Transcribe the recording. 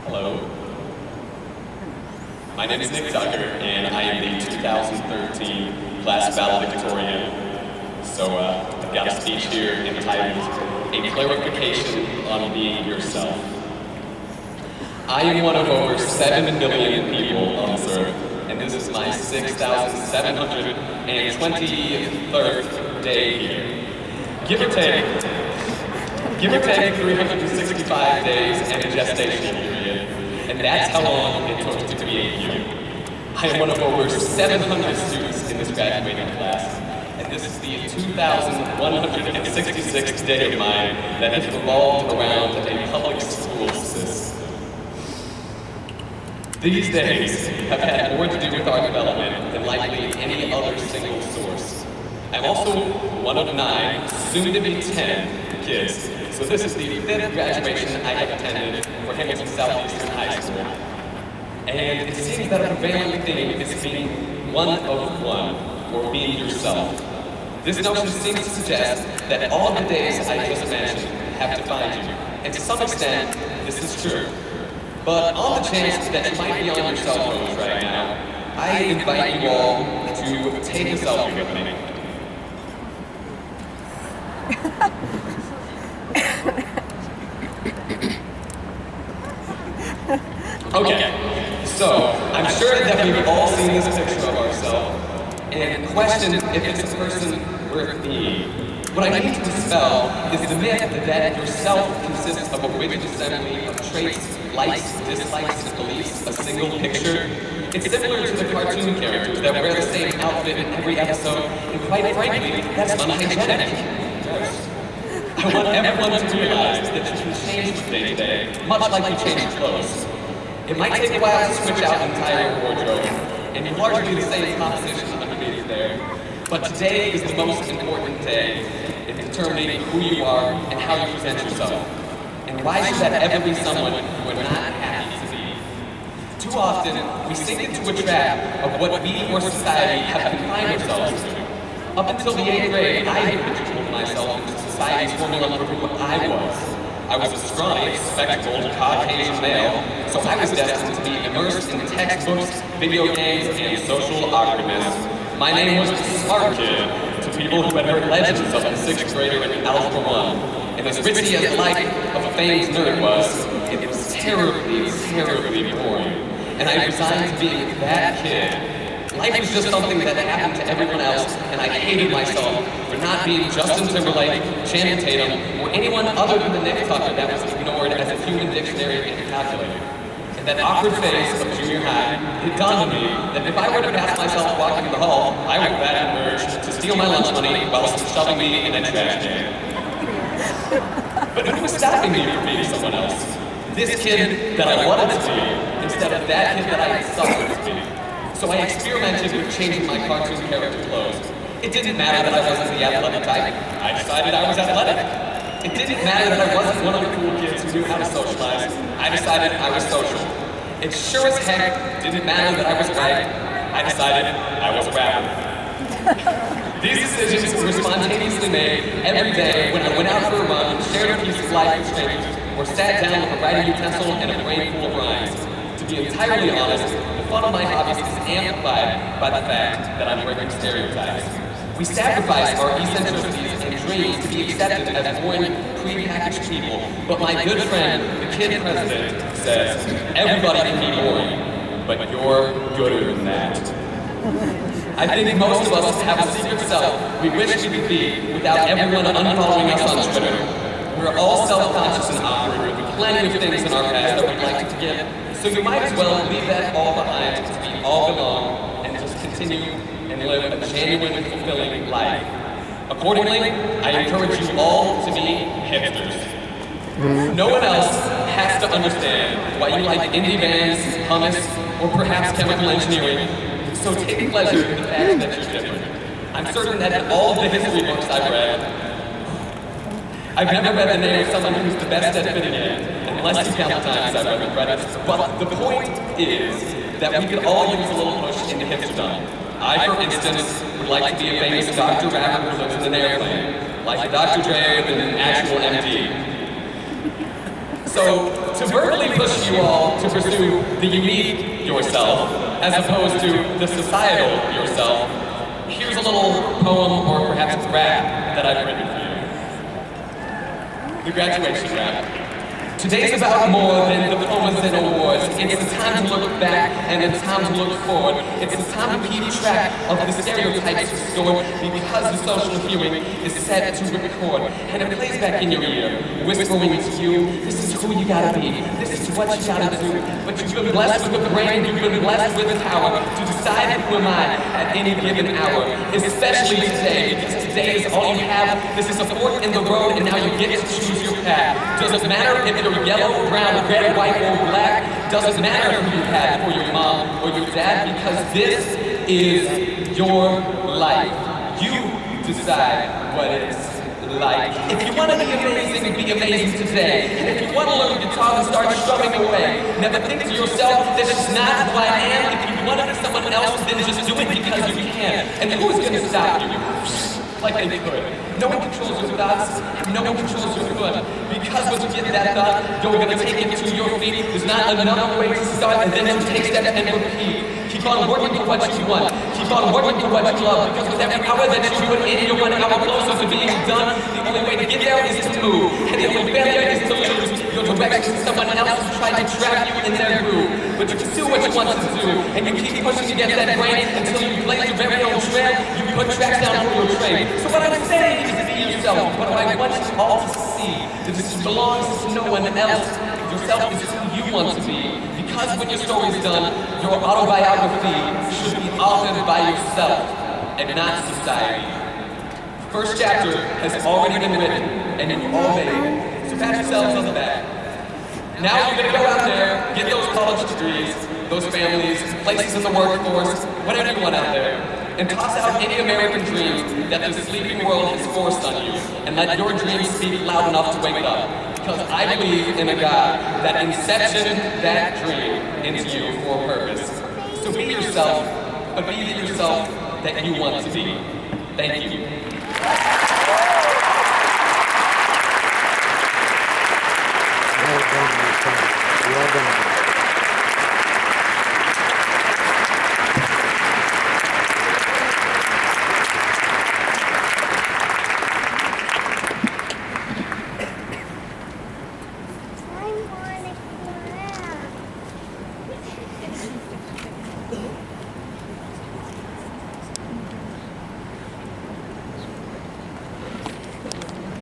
Hello. My name is Nick Tucker, and I am the 2013 class valedictorian. So I've got a speech here entitled, A Clarification on Being Yourself. I am one of over 7 billion people on this earth, and this is my 6,723rd day here. Give or take 365 days and a gestational period, and that's how long it took to create you. I am one of over 700 students in this graduating class, and this is the 2,166th day of mine that has revolved around a public school system. These days have had more to do with our development than likely any other single source. I'm also one of 9, soon to be 10, kids. So this is the 5th graduation I have attended for Hamilton Southeastern High School. And it seems that a prevailing theme is being one of one, or being yourself. This notion seems to suggest that all the days I just mentioned have defined you. And to some extent, this is true. But on the chance that you might be on your cell phones right now, I invite you all to take a selfie with me. Okay, so I'm sure that we've all seen this picture of ourselves and questioned if it's a person worth being. What I need to dispel is the myth that yourself consists of a rigid assembly of traits, likes, dislikes, and beliefs, a single picture. It's similar to the cartoon characters that wear the same outfit in every episode, and quite frankly, that's unhygienic. I want everyone to realize that you can change from day to day, much like you change clothes. It might take a while to switch out an entire wardrobe, and you're largely the same composition underneath there. But today is the most important day in determining who you are and how you present yourself. And why should that ever be someone you are not happy to be? Too often, we sink into a trap of what we or society have confined ourselves to. Up until the 8th grade, I habituated myself into society's formula for who I was. I was a scrawny, spectacled, Caucasian male, so I was destined to be immersed in textbooks, video games, and social awkwardness. My name was the Smart Kid to people who had heard legends of a 6th grader in Algebra 1. And as ritzy as the life of a famed nerd was, it was terribly, terribly boring. And I resigned to being that kid. Life was just something that happened to everyone else, and I hated myself for not being Justin Timberlake, Channing Tatum, or anyone other than the Nick Tucker that was ignored as a human dictionary and calculator. In that awkward phase of junior high, it dawned on me that if I were to pass myself walking in the hall, I would have an urge to steal my lunch money while shoving me in a trash can. But who was stopping me from being someone else? This kid that I wanted to be, instead of that kid that I suffered to be. So I experimented with changing my cartoon character clothes. It didn't matter that I wasn't the athletic type. I decided I was athletic. It didn't matter that I wasn't one of the cool kids who knew how to socialize. I decided I was social. It sure as heck didn't matter that I was white. I decided I was a rapper. These decisions were spontaneously made every day when I went out for a run, shared a piece of life with strangers, or sat down with a writing utensil and a brain full of rhymes. To be entirely honest, the fun of my hobbies is amplified by the fact that I'm breaking stereotypes. We sacrifice our eccentricities and dreams to be accepted as boring, pre-packaged people, but my good friend, the kid president, says, everybody can be boring, but you're gooder than that. I think most of us have a secret self we wish we could be without everyone unfollowing us on Twitter. We're all self-conscious and awkward with plenty of things in our past that we'd like to forget, so you might as well leave that all behind to be all belong and just continue and live a genuine and fulfilling life. Accordingly, I encourage you all to be hipsters. No one else has to understand why you like indie bands, hummus, or perhaps chemical engineering. So take pleasure in the fact that you're different. I'm certain that in all of the history books I've read, I've never read the name of someone who's the best at fitting in, unless you count the times I've read the credits. But the point is that we could all use a little push into hipsterdom. I, for instance, would like to be a famous Dr. Rapper who lives in an airplane, like a Dr. Dre with an actual MD. So, to verbally push you all to pursue the unique yourself, as opposed to the societal yourself, here's a little poem or perhaps rap that I've written for you. The graduation rap. Today's about more than diplomas and awards. It's the time to look back and the time to look forward. It's the time to keep track of the stereotypes restored because the social hearing is set to record. And it plays back in your ear, whispering to you, this is who you gotta be, this is what you gotta do. But you've been blessed with the brain, you've been blessed with the power to decide who am I at any given hour. Especially today, because today is all you have. This is a fork in the road and now you get to choose your path. Doesn't matter if you're yellow, brown, red, white, or black. Doesn't matter who you had, or your mom, or your dad, because this is your life. You decide what it's like. If you want to be amazing today. And if you want to learn guitar and start strumming away, never think to yourself, this is not who I am. If you want to be someone else, then just do it because you can. And who's going to stop you? Like they could. No one controls your thoughts, no one controls your foot. Because once you get that thought, you're going to take it to your feet. There's not another way to start, and then you take step and repeat. Keep on working for what you want. Keep on working for what you love. Because with every hour that you put in, you're 1 hour closer to being done. The only way to get there is to move. And the only failure is to lose your direction to someone else who tried to trap you in their groove. But you can do what you want to do, and you keep pushing against that brain until you blaze your very own trail. You put tracks down for your train. So what I'm saying is be yourself. What I want you all to see is this belongs to no one else. Yourself is who you want to be. Because when your story's done, your autobiography should be authored by yourself and not society. First chapter has already been written, and you've all made it. So pat yourselves on the back. Now you're going to go out there, get those college degrees, those families, places in the workforce, whatever you want out there, and toss out any American dream that the sleeping world has forced on you, and let your dreams speak loud enough to wake it up. Because I believe in a God that inceptioned that dream into you for a purpose. So be yourself, but be the yourself that you want to be. Thank you.